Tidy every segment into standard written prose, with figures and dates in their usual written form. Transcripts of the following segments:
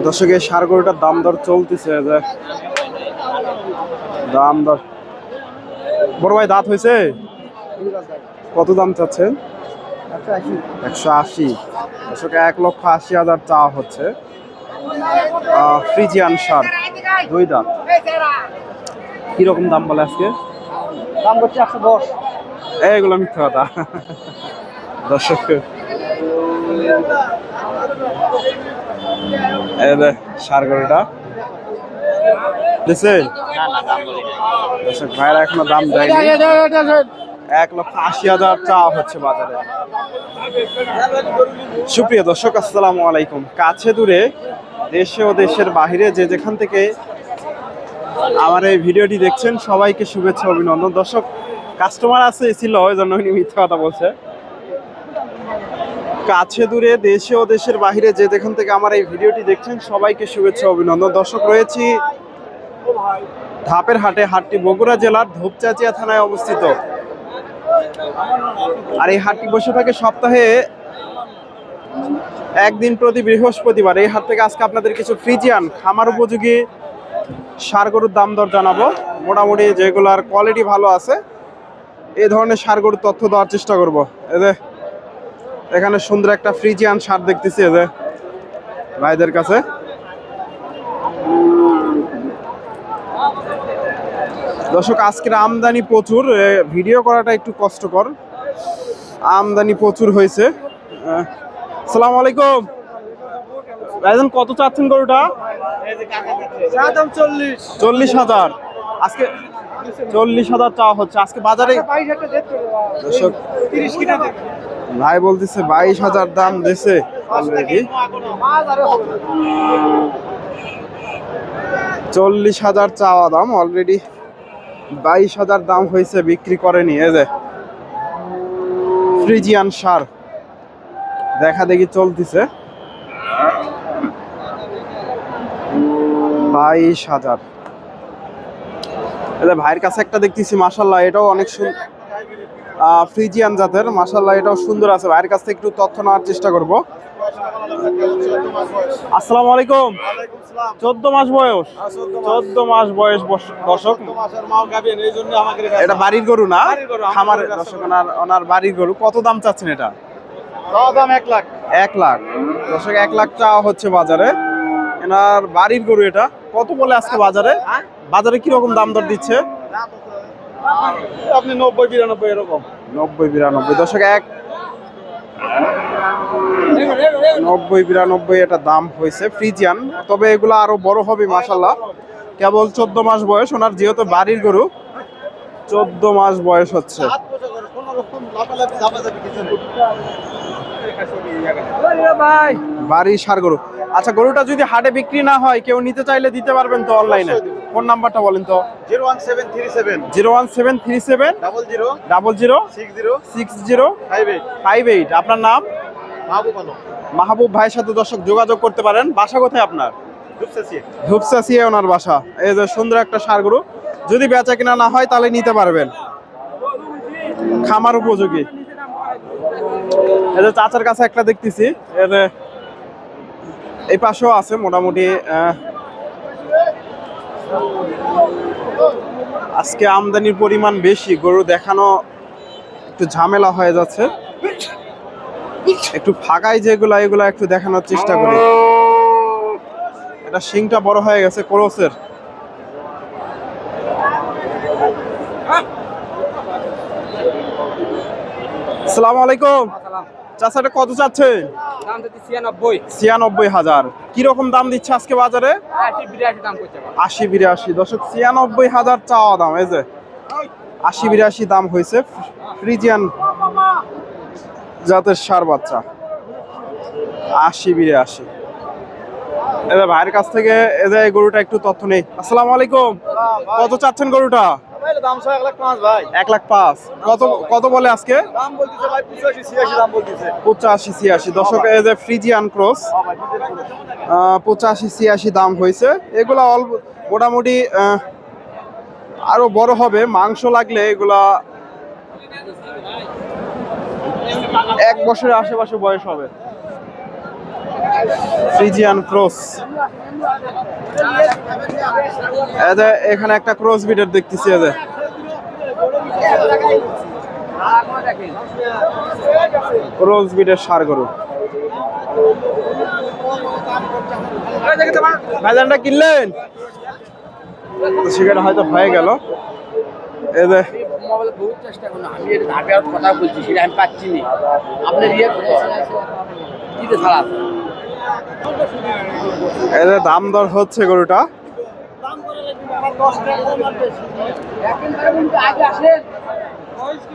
দর্শকের ষাঁড় গরুটার দাম দর চলতেছে, দাম দর। বড় ভাই দাঁত হয়েছে? কত দাম চাচ্ছেন? 180। দর্শক 1,80,000 চাওয়া হচ্ছে। ফ্রিজিয়ান ষাঁড়, 2 দাঁত। কিরকম দাম বলে আজকে? দাম করছে 110। এইগুলো মিথ্যা কথা। দর্শক ষাঁড় গরুটা দিছে। দর্শক ভাইরা এখনো দাম দেয়নি। 1,80,000 চাওয়া হচ্ছে বাজারে। সুপ্রিয় দর্শক, আসসালামু আলাইকুম। কাছে দূরে, দেশে ও দেশের বাহিরে যে যেখান থেকে আমার এই ভিডিওটি দেখছেন সবাইকে শুভেচ্ছা অভিনন্দন। দর্শক কাস্টমার আছে ছিল, ওই জন্য উনি মিথ্যা কথা বলছে। কাছে দূরে, দেশে ও দেশের বাহিরে যে যেখান থেকে আমার এই ভিডিওটি দেখছেন সবাইকে শুভেচ্ছা অভিনন্দন। দর্শক রয়েছি ধাপের হাটে। হাটটি বগুড়া জেলার ধূপচাচিয়া থানায় অবস্থিত। আর এই হাটটি বসে থাকে সপ্তাহে একদিন প্রতি বৃহস্পতিবার। এই হাট থেকে আজকে আপনাদের কিছু ফ্রিজিয়ান খামার উপযোগী ষাঁড় গরুর দাম দর জানাবো। মোটামুটি যেগুলার কোয়ালিটি ভালো আছে এই ধরনের ষাঁড় গরুর তথ্য দেওয়ার চেষ্টা করবো। এখানে সুন্দর একটা ফ্রিজিয়ান ষাঁড় দেখতেছি ভাইদের কাছে। দর্শক আজকের আমদানি প্রচুর, ভিডিও করাটা একটু কষ্টকর। আমদানি প্রচুর হয়েছে। আসসালামু আলাইকুম ভাইজান, কত চাচ্ছেন গরুটা? 40,000। আজকে 40,000 চাওয়া হচ্ছে। আজকে বাজারে দর্শক ভাই বলতেছে 22,000 দাম দিয়েছে অলরেডি। 40,000 চাওয়া দাম, অলরেডি 22,000 দাম হয়েছে, বিক্রি করেনি। ফ্রিজিয়ান ষাঁড় দেখা দেখি চলতেছে। 22,000। ভাইয়ের কাছে একটা দেখতেছি, মাশাআল্লাহ এটাও অনেক সুন্দর, ফ্রিজিয়ান জাতের। মাশাআল্লাহ এটাও সুন্দর আছে। ভাইয়ের কাছ থেকে একটু তথ্য নেওয়ার চেষ্টা করব। আসসালামু আলাইকুম। 14 মাস বয়স। 14 মাস বয়স দর্শক। এটা বাড়ির গরু না খামারের? দর্শক ওনার বাড়ির গরু। কত দাম চাচ্ছেন এটা? দাম 1 লাখ। 1 লাখ। দর্শক 1 লাখ চাওয়া হচ্ছে বাজারে। এনার বাড়ির গরু। এটা কত বলে আজকে বাজারে? বাজারে কিরকম দাম দর দিচ্ছে? আপনি 90-92 এরকম। 90-92। দর্শক 90-92 এটা দাম হয়েছে ফ্রিজিয়ান। তবে এগুলো আরো বড় হবে মাশাআল্লাহ। কেবল 14 মাস বয়স ওনার, যেহেতু বাড়ির গরু। 14 মাস বয়স হচ্ছে। বাড়ির ষাঁড় গরু। আচ্ছা, গরুটা যদি হাটে বিক্রি না হয়, কেউ নিতে চাইলে দিতে পারবেন তো অনলাইনে? ফোন নাম্বারটা বলেন তো। 01737 00 00 60 আপনার নাম? মাহবুব ভাইয়ের সাথে দর্শক যোগাযোগ করতে পারেন। বাসা কোথায় আপনার? ধূপচাচিয়া ওনার বাসা। এই যে সুন্দর একটা ষাঁড় গরু, যদি বেচা কিনা না হয় তাহলে নিতে পারবেন, খামার উপযোগী। এই যে চাচার কাছে একটা দেখতেছি, এই পাশেও আছে মোটামুটি। আজকে আমদানির পরিমাণ বেশি, গরু দেখানো একটু ঝামেলা হয়ে যাচ্ছে। একটু ফাঁকায় যেগুলা এগুলা একটু দেখানোর চেষ্টা করি। এটা শিংটা বড় হয়ে গেছে ক্রসের। আসসালামু আলাইকুম। চাচাটা কত চাচ্ছে? 96,000। কিরকম দাম দিচ্ছে আজকে বাজারে? 80-82। দর্শক 96,000 চাওয়া দাম। এই যে 80-82 দাম হয়েছে ফ্রিজিয়ান জাতের ষাঁড় বাচ্চা। 80-82। ভাইয়ের কাছ থেকে এই গরুটা একটু তথ্য নেই। আসসালামু আলাইকুম। কত চাচ্ছেন গরুটা? দাম 1 লাখ 5 ভাই। 1 লাখ 5। কত বলে আজকে? দাম বলতেছে ভাই 85-86 দাম বলতেছে। 85-86। দর্শক এই যে ফ্রিজিয়ান ক্রস, 85-86 দাম হয়েছে। এগুলা অল্প মোটামুটি আরো বড় হবে, মাংস লাগলে এগুলা 1 বছরের আশেপাশে বয়স হবে। Friesian cross. এখানে একটা ক্রস বিডার দেখতেছি। ক্রস বিডের ষাঁড় গরু। ভাইজানটা কিনলেন? সেখানে হয়তো হয়ে গেল। এই যে দাম দর হচ্ছে গরুটা।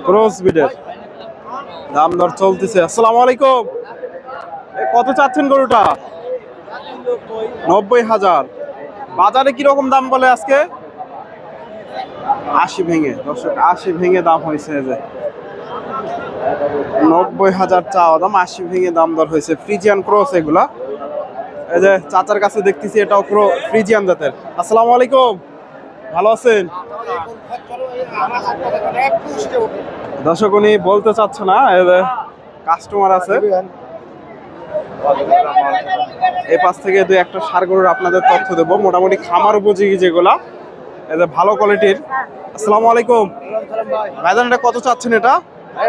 ক্রস বিডের দাম দর চলতেছে। আসসালামু আলাইকুম। কত চাচ্ছেন গরুটা? 90,000। বাজারে কিরকম দাম বলে আজকে? 80 ভেঙে। দর্শক 80 ভেঙে দাম হয়েছে। যে 90,000 চাওয়া দাম, 80 ভেঙে দাম দর হয়েছে। ফ্রিজিয়ান ক্রস এগুলা। এই যে চাচার কাছে দেখতেছি, এটাও ফ্রিজিয়ান জাতের। আসসালামু আলাইকুম, ভালো আছেন? দর্শক উনি বলতে চাচ্ছে না, কাস্টমার আছে। এই পাশ থেকে 2-1টা ষাঁড় গরুর আপনাদের তথ্য দেবো, মোটামুটি খামার উপযোগী যেগুলা, এই যে ভালো কোয়ালিটির। আসসালামু আলাইকুম ভাইজান, এটা কত চাচ্ছেন? এটা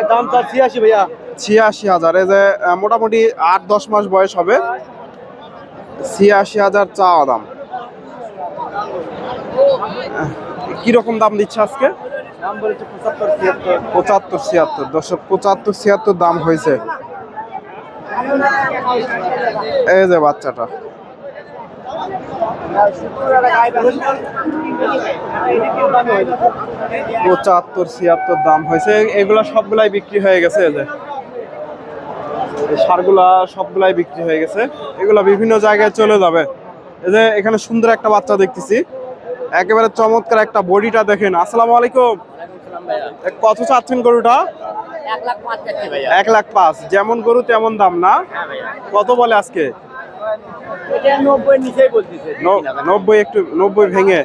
দাম তো 86 ভাইয়া। 86,000। এই যে মোটামুটি 8-10 মাস বয়স হবে। 86,000 চাওয়া দাম। কিরকম দাম দিচ্ছে আজকে? দাম বলেছে 75-76। 75-76। দর্শক 75-76 দাম হয়েছে। এই যে বাচ্চাটা, 75-76 দাম হয়েছে। এগুলা সবগুলাই বিক্রি হয়ে গেছে। এই যে ষাঁড়গুলা সবগুলাই বিক্রি হয়ে গেছে। এগুলা বিভিন্ন জায়গায় চলে যাবে। এই যে এখানে সুন্দর একটা বাচ্চা দেখতেছি, একেবারে চমৎকার একটা বডিটা দেখেন। আসসালামু আলাইকুম। কত চাচ্ছেন গরুটা? 1,05,000। যেমন গরু তেমন দাম না? কত বলে আজকে? 90 একটু 90 ভেঙে।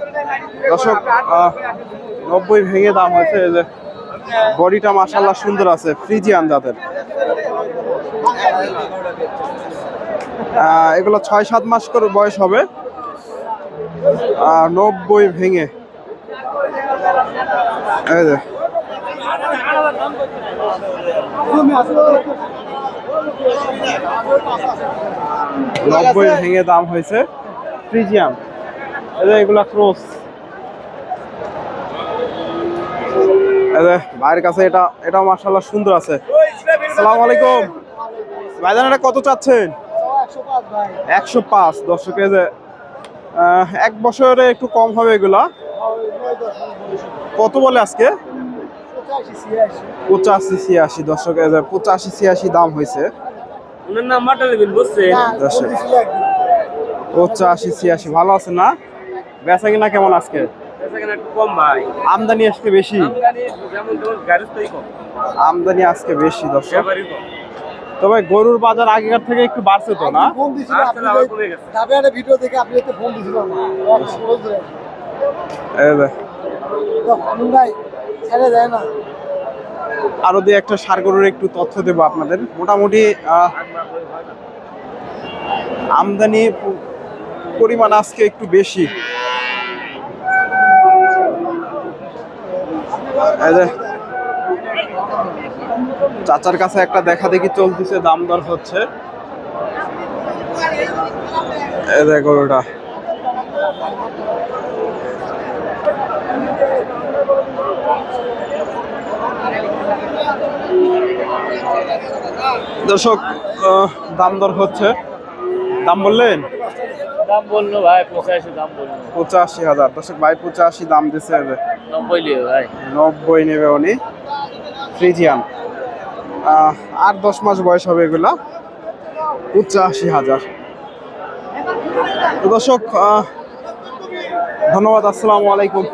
দর্শক 90 ভেঙে দাম হয়েছে। এই যে বডিটা মাশাআল্লাহ সুন্দর আছে, ফ্রিজিয়ান জাতের। এগুলো 6-7 মাস করে বয়স হবে। 90 ভেঙে। এই যে 90 ভেঙে দাম হয়েছে। ফ্রিজিয়ান। এগুলা ক্রস। ভাইয়ের কাছে এটাও মাশাআল্লাহ সুন্দর আছে। আসসালামু আলাইকুম ভাইজান, এটা কত চাচ্ছেন? 105। দর্শক এই যে 1 বছরে একটু কম হবে এগুলা। কত বলে আজকে? 85-86। দর্শক এই যে 85-86 দাম হয়েছে। ওনার নাম্বারটা নেবেন, বুঝছেন? 85-86। ভালো আছে না? বেচা কিনা কেমন আজকে? একটু কম ভাই। আমদানি আজকে বেশি। আমদানি আজকে বেশি দর্শক। তবে গরুর বাজার আগেকার থেকে একটু বাড়ছে তো না? ভিডিও দেখে আপনি একটু ফোন দিছিলেন না। আরো 2-1টা ষাঁড় গরুর একটু তথ্য দেবো আপনাদের। মোটামুটি আমদানি পরিমাণ আজকে একটু বেশি। চাচার কাছে একটা দেখা দেখি চলতেছে, দাম দর হচ্ছে। এই যে গরুটা, দর্শক দাম দর হচ্ছে। দাম বললেন? দাম বললো ভাই 85 দাম বললো। 85,000। দর্শক ভাই 85 দাম দিচ্ছে। 90 লিও ভাই। 90 নেবে উনি। ফ্রিজিয়ান। 8-10 মাস বয়স হবে এগুলা। 85,000। দর্শক ধন্যবাদ। আসসালামু আলাইকুম।